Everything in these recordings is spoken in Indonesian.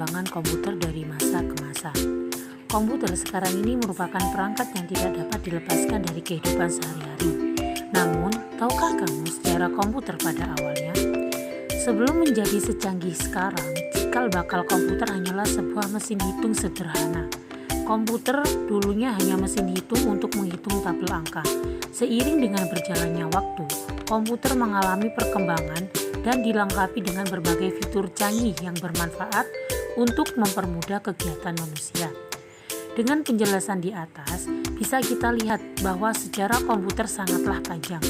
perkembangan komputer dari masa ke masa. Komputer sekarang ini merupakan perangkat yang tidak dapat dilepaskan dari kehidupan sehari-hari. Namun, tahukah kamu sejarah komputer pada awalnya? Sebelum menjadi secanggih sekarang, cikal bakal komputer hanyalah sebuah mesin hitung sederhana. Komputer dulunya hanya mesin hitung untuk menghitung tabel angka. Seiring dengan berjalannya waktu, komputer mengalami perkembangan dan dilengkapi dengan berbagai fitur canggih yang bermanfaat untuk mempermudah kegiatan manusia. Dengan penjelasan di atas, bisa kita lihat bahwa sejarah komputer sangatlah panjang.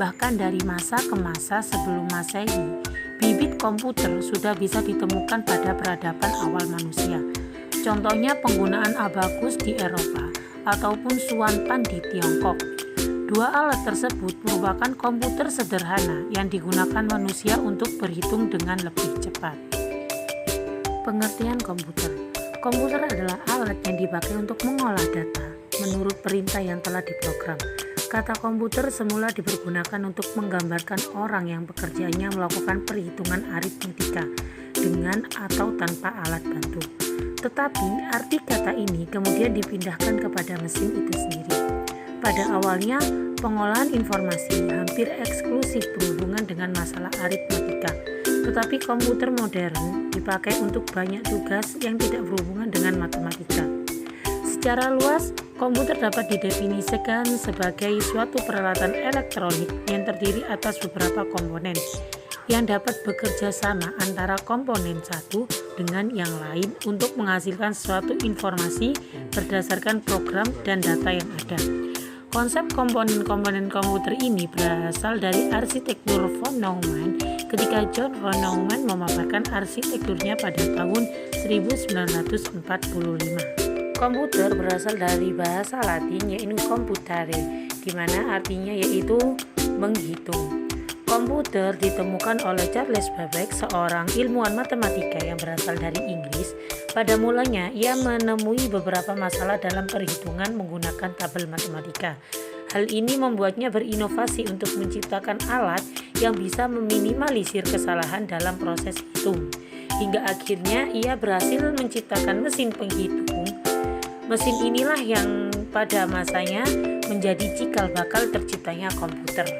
Bahkan dari masa ke masa sebelum Masehi, bibit komputer sudah bisa ditemukan pada peradaban awal manusia. Contohnya penggunaan abakus di Eropa ataupun suanpan di Tiongkok. Dua alat tersebut merupakan komputer sederhana yang digunakan manusia untuk berhitung dengan lebih cepat. Pengertian komputer. Komputer adalah alat yang dipakai untuk mengolah data menurut perintah yang telah diprogram. Kata komputer semula dipergunakan untuk menggambarkan orang yang pekerjaannya melakukan perhitungan aritmetika dengan atau tanpa alat bantu. Tetapi arti kata ini kemudian dipindahkan kepada mesin itu sendiri. Pada awalnya, pengolahan informasi hampir eksklusif berhubungan dengan masalah aritmetika. Tetapi komputer modern dipakai untuk banyak tugas yang tidak berhubungan dengan matematika. Secara luas, komputer dapat didefinisikan sebagai suatu peralatan elektronik yang terdiri atas beberapa komponen yang dapat bekerja sama antara komponen satu dengan yang lain untuk menghasilkan suatu informasi berdasarkan program dan data yang ada. Konsep komponen-komponen komputer ini berasal dari arsitektur von Neumann ketika John von Neumann memaparkan arsitekturnya pada tahun 1945. Komputer berasal dari bahasa Latin yaitu computare, di mana artinya yaitu menghitung. Komputer ditemukan oleh Charles Babbage, seorang ilmuwan matematika yang berasal dari Inggris. Pada mulanya, ia menemui beberapa masalah dalam perhitungan menggunakan tabel matematika. Hal ini membuatnya berinovasi untuk menciptakan alat yang bisa meminimalisir kesalahan dalam proses hitung. Hingga akhirnya ia berhasil menciptakan mesin penghitung. Mesin inilah yang pada masanya menjadi cikal bakal terciptanya komputer.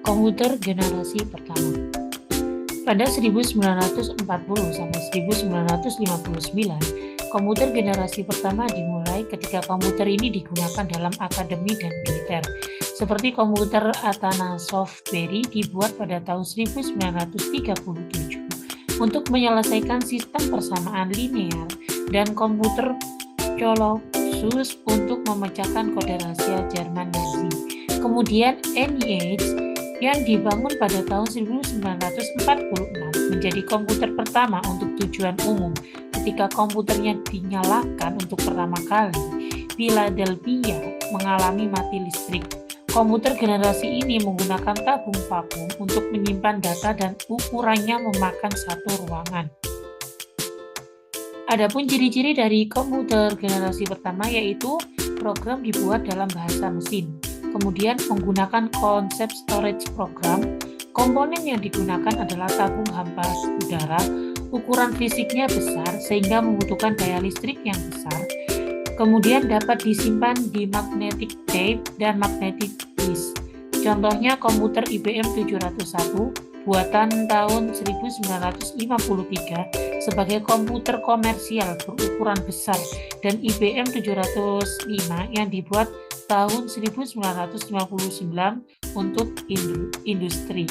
Komputer generasi pertama. Pada 1940 sampai 1959, komputer generasi pertama dimulai ketika komputer ini digunakan dalam akademi dan militer. Seperti komputer Atanasov Berry dibuat pada tahun 1937 untuk menyelesaikan sistem persamaan linear dan komputer Colossus untuk memecahkan kode rahasia Jerman Nazi. Kemudian ENIAC yang dibangun pada tahun 1946 menjadi komputer pertama untuk tujuan umum. Ketika komputernya dinyalakan untuk pertama kali, Philadelphia mengalami mati listrik. Komputer generasi ini menggunakan tabung vakum untuk menyimpan data dan ukurannya memakan satu ruangan. Adapun ciri-ciri dari komputer generasi pertama yaitu program dibuat dalam bahasa mesin. Kemudian menggunakan konsep storage program, komponen yang digunakan adalah tabung hampa udara, ukuran fisiknya besar sehingga membutuhkan daya listrik yang besar, kemudian dapat disimpan di magnetic tape dan magnetic disk. Contohnya komputer IBM 701 buatan tahun 1953 sebagai komputer komersial berukuran besar dan IBM 705 yang dibuat tahun 1959 untuk industri.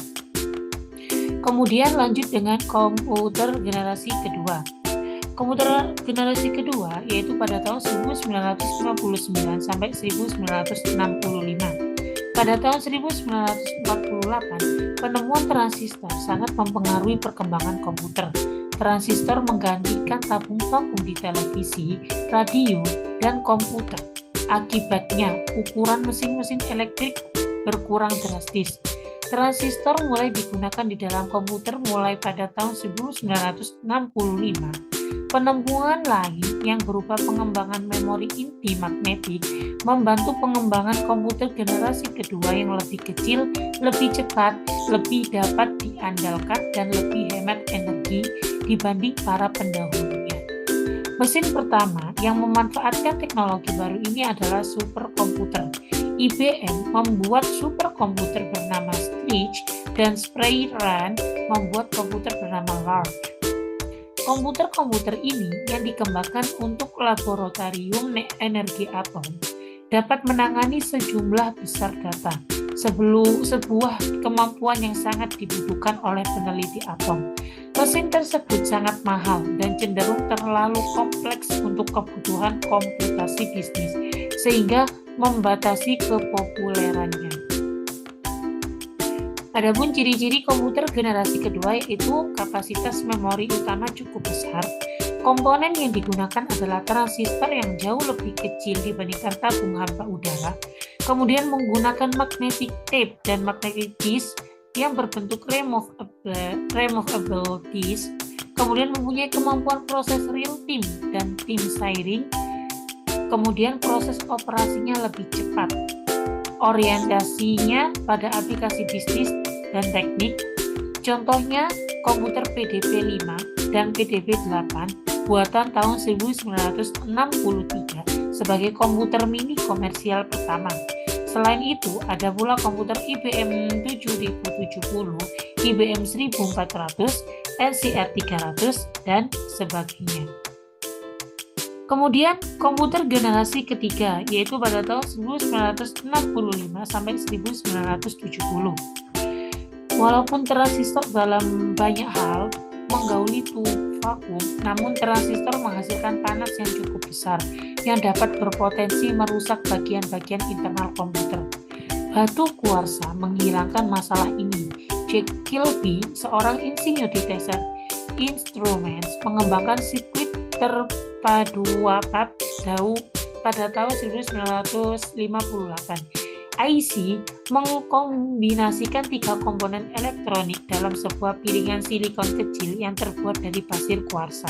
Kemudian lanjut dengan komputer generasi kedua. Komputer generasi kedua yaitu pada tahun 1959 sampai 1965. Pada tahun 1948, penemuan transistor sangat mempengaruhi perkembangan komputer. Transistor menggantikan tabung vakum di televisi, radio, dan komputer. Akibatnya, ukuran mesin-mesin elektrik berkurang drastis. Transistor mulai digunakan di dalam komputer mulai pada tahun 1965 Penemuan lain yang berupa pengembangan memori inti magnetik membantu pengembangan komputer generasi kedua yang lebih kecil, lebih cepat, lebih dapat diandalkan, dan lebih hemat energi dibanding para pendahulunya. Mesin pertama yang memanfaatkan teknologi baru ini adalah superkomputer. IBM membuat superkomputer bernama Scratch dan Sprayran membuat komputer bernama Lark. Komputer-komputer ini yang dikembangkan untuk laboratorium energi atom dapat menangani sejumlah besar data, sebuah kemampuan yang sangat dibutuhkan oleh peneliti atom. Mesin tersebut sangat mahal dan cenderung terlalu kompleks untuk kebutuhan komputasi bisnis, sehingga membatasi kepopulerannya. Adapun ciri-ciri komputer generasi kedua yaitu kapasitas memori utama cukup besar. Komponen yang digunakan adalah transistor yang jauh lebih kecil dibandingkan tabung hampa udara. Kemudian menggunakan magnetic tape dan magnetic disk yang berbentuk removable disk. Kemudian mempunyai kemampuan proses real time dan time sharing. Kemudian proses operasinya lebih cepat. Orientasinya pada aplikasi bisnis dan teknik. Contohnya komputer PDP-5 dan PDP-8 buatan tahun 1963 sebagai komputer mini komersial pertama. Selain itu, ada pula komputer IBM 7070, IBM 1400, NCR 300, dan sebagainya. Kemudian komputer generasi ketiga yaitu pada tahun 1965 sampai 1970. Walaupun transistor dalam banyak hal menggauli vakum, namun transistor menghasilkan panas yang cukup besar yang dapat berpotensi merusak bagian-bagian internal komputer. Batu kuarsa menghilangkan masalah ini. Jack Kilby, seorang insinyur di Texas Instruments, mengembangkan sirkuit terpadu wapat pada tahun 1958. IC mengkombinasikan 3 komponen elektronik dalam sebuah piringan silikon kecil yang terbuat dari pasir kuarsa.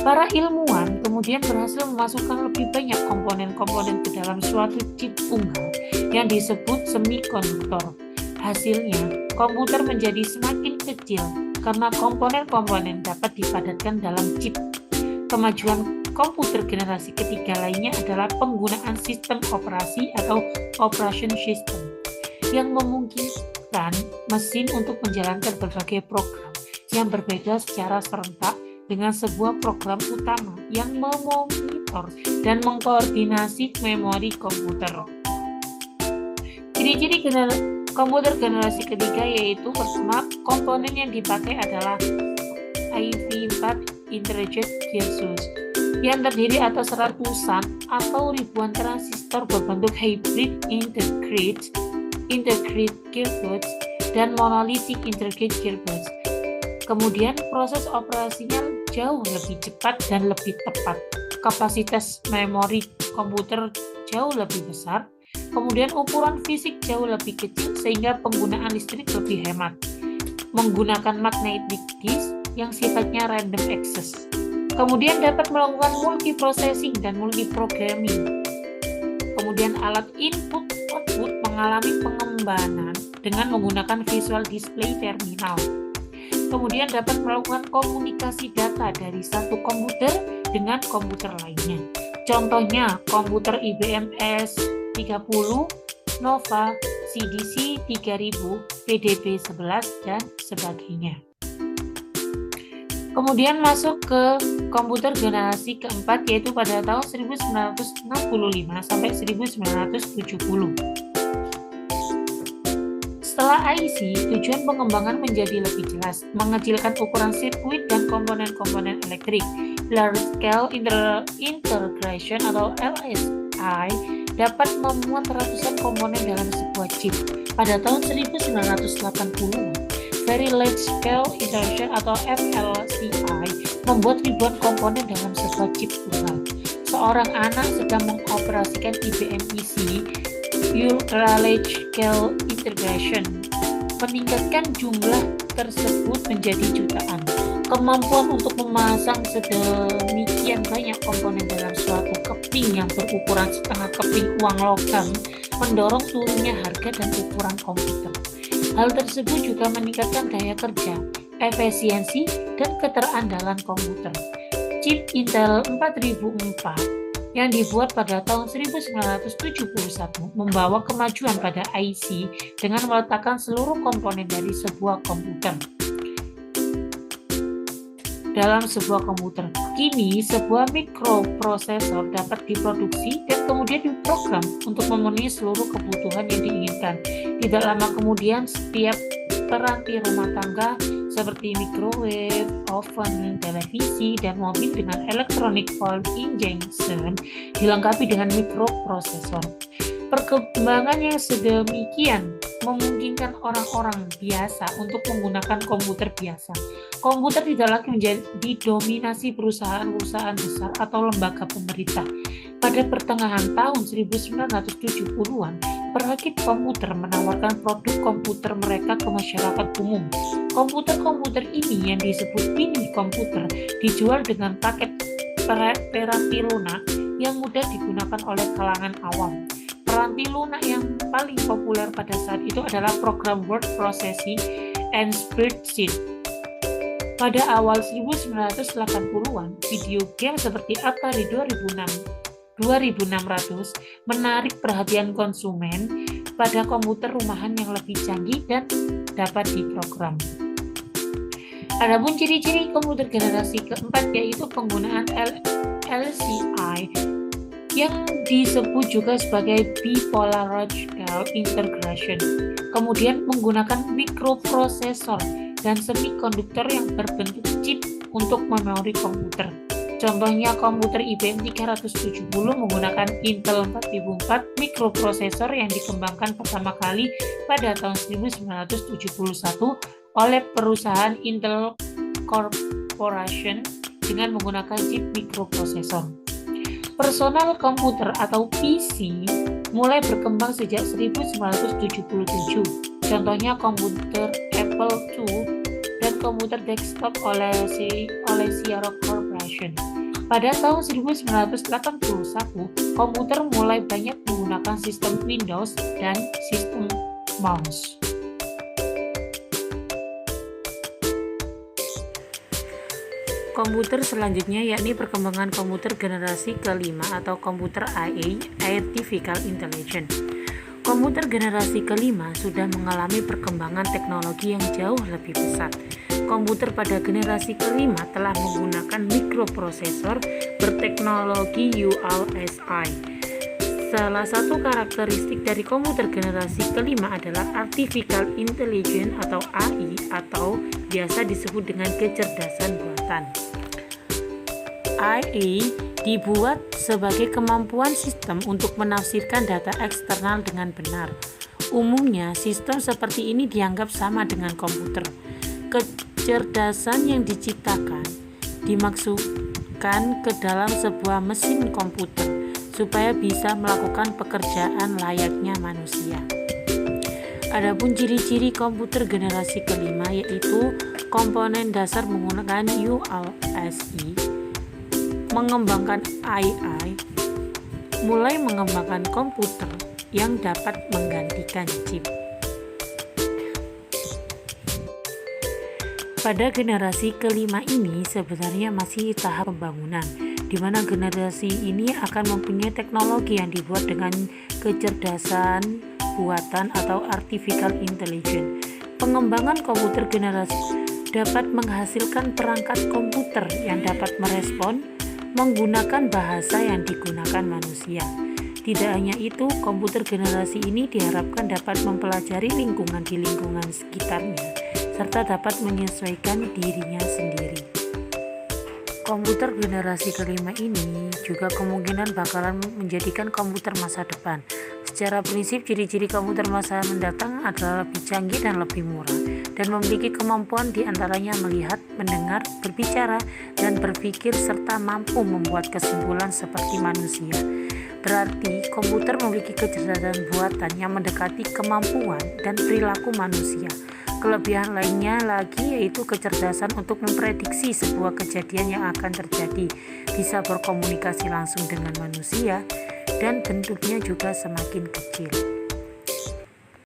Para ilmuwan kemudian berhasil memasukkan lebih banyak komponen-komponen ke dalam suatu chip tunggal yang disebut semikonduktor. Hasilnya, komputer menjadi semakin kecil karena komponen-komponen dapat dipadatkan dalam chip. Kemajuan komputer generasi ketiga lainnya adalah penggunaan sistem operasi atau operation system yang memungkinkan mesin untuk menjalankan berbagai program yang berbeda secara serentak dengan sebuah program utama yang memonitor dan mengkoordinasi memori komputer. Ciri-ciri komputer generasi ketiga yaitu pertama, komponen yang dipakai adalah IV4 Integrated Circuit yang terdiri atas ratusan atau ribuan transistor berbentuk hybrid integrated circuits dan monolithic integrated circuits. Kemudian proses operasinya jauh lebih cepat dan lebih tepat. Kapasitas memori komputer jauh lebih besar. Kemudian ukuran fisik jauh lebih kecil sehingga penggunaan listrik lebih hemat. Menggunakan magnetic disk yang sifatnya random access. Kemudian dapat melakukan multiprocessing dan multiprogramming. Kemudian alat input-output mengalami pengembangan dengan menggunakan visual display terminal. Kemudian dapat melakukan komunikasi data dari satu komputer dengan komputer lainnya. Contohnya komputer IBM S30, Nova, CDC 3000, PDP-11, dan sebagainya. Kemudian masuk ke komputer generasi keempat yaitu pada tahun 1965 sampai 1970. Setelah IC, tujuan pengembangan menjadi lebih jelas, mengecilkan ukuran sirkuit dan komponen-komponen elektrik. Large Scale Integration atau LSI dapat memuat ratusan komponen dalam sebuah chip. Pada tahun 1980, Very Large Scale Integration atau VLCI membuat ribuan komponen dalam sebuah chip tunggal. Seorang anak sedang mengoperasikan IBM PC Ultra Large Scale Integration meningkatkan jumlah tersebut menjadi jutaan. Kemampuan untuk memasang sedemikian banyak komponen dalam suatu keping yang berukuran setengah keping uang logam mendorong turunnya harga dan ukuran komputer. Hal tersebut juga meningkatkan daya kerja, efisiensi, dan keterandalan komputer. Chip Intel 4004 yang dibuat pada tahun 1971 membawa kemajuan pada IC dengan meletakkan seluruh komponen dari sebuah komputer dalam sebuah komputer. Kini, sebuah mikroprosesor dapat diproduksi dan kemudian diprogram untuk memenuhi seluruh kebutuhan yang diinginkan. Tidak lama kemudian, setiap peranti rumah tangga seperti microwave, oven, televisi, dan mobil dengan electronic valve injection dilengkapi dengan mikroprosesor. Perkembangan yang sedemikian memungkinkan orang-orang biasa untuk menggunakan komputer biasa. Komputer tidak lagi menjadi didominasi perusahaan-perusahaan besar atau lembaga pemerintah. Pada pertengahan tahun 1970-an, perakit komputer menawarkan produk komputer mereka ke masyarakat umum. Komputer-komputer ini yang disebut mini komputer dijual dengan paket peranti lunak yang mudah digunakan oleh kalangan awam. Peranti lunak yang paling populer pada saat itu adalah program word processing and spreadsheet. Pada awal 1980-an, video game seperti Atari 2600 menarik perhatian konsumen pada komputer rumahan yang lebih canggih dan dapat diprogram. Adapun ciri-ciri komputer generasi keempat yaitu penggunaan LCI yang disebut juga sebagai bipolar-logical integration, kemudian menggunakan mikroprosesor dan semikonduktor yang berbentuk chip untuk memori komputer. Contohnya komputer IBM 370 menggunakan Intel 4004 mikroprosesor yang dikembangkan pertama kali pada tahun 1971 oleh perusahaan Intel Corporation dengan menggunakan chip mikroprosesor. Personal komputer atau PC mulai berkembang sejak 1977. Contohnya komputer Apple II dan komputer desktop oleh Sierra Corporation. Pada tahun 1981, komputer mulai banyak menggunakan sistem Windows dan sistem mouse. Komputer selanjutnya yakni perkembangan komputer generasi kelima atau komputer AI, Artificial Intelligence. Komputer generasi kelima sudah mengalami perkembangan teknologi yang jauh lebih pesat. Komputer pada generasi kelima telah menggunakan mikroprosesor berteknologi ULSI. Salah satu karakteristik dari komputer generasi kelima adalah Artificial Intelligence atau AI atau biasa disebut dengan kecerdasan buatan. AI dibuat sebagai kemampuan sistem untuk menafsirkan data eksternal dengan benar. Umumnya, sistem seperti ini dianggap sama dengan komputer. Kecerdasan yang diciptakan dimasukkan ke dalam sebuah mesin komputer supaya bisa melakukan pekerjaan layaknya manusia. Adapun ciri-ciri komputer generasi kelima yaitu komponen dasar menggunakan ULSI, mengembangkan AI, mulai mengembangkan komputer yang dapat menggantikan chip. Pada generasi kelima ini sebenarnya masih tahap pembangunan, di mana generasi ini akan mempunyai teknologi yang dibuat dengan kecerdasan buatan atau artificial intelligence. Pengembangan komputer generasi dapat menghasilkan perangkat komputer yang dapat merespon menggunakan bahasa yang digunakan manusia. Tidak hanya itu, komputer generasi ini diharapkan dapat mempelajari lingkungan di lingkungan sekitarnya, serta dapat menyesuaikan dirinya sendiri. Komputer generasi kelima ini juga kemungkinan bakalan menjadikan komputer masa depan. Secara prinsip, ciri-ciri komputer masa mendatang adalah lebih canggih dan lebih murah, dan memiliki kemampuan diantaranya melihat, mendengar, berbicara, dan berpikir, serta mampu membuat kesimpulan seperti manusia. Berarti, komputer memiliki kecerdasan buatan yang mendekati kemampuan dan perilaku manusia. Kelebihan lainnya lagi yaitu kecerdasan untuk memprediksi sebuah kejadian yang akan terjadi, bisa berkomunikasi langsung dengan manusia, dan bentuknya juga semakin kecil.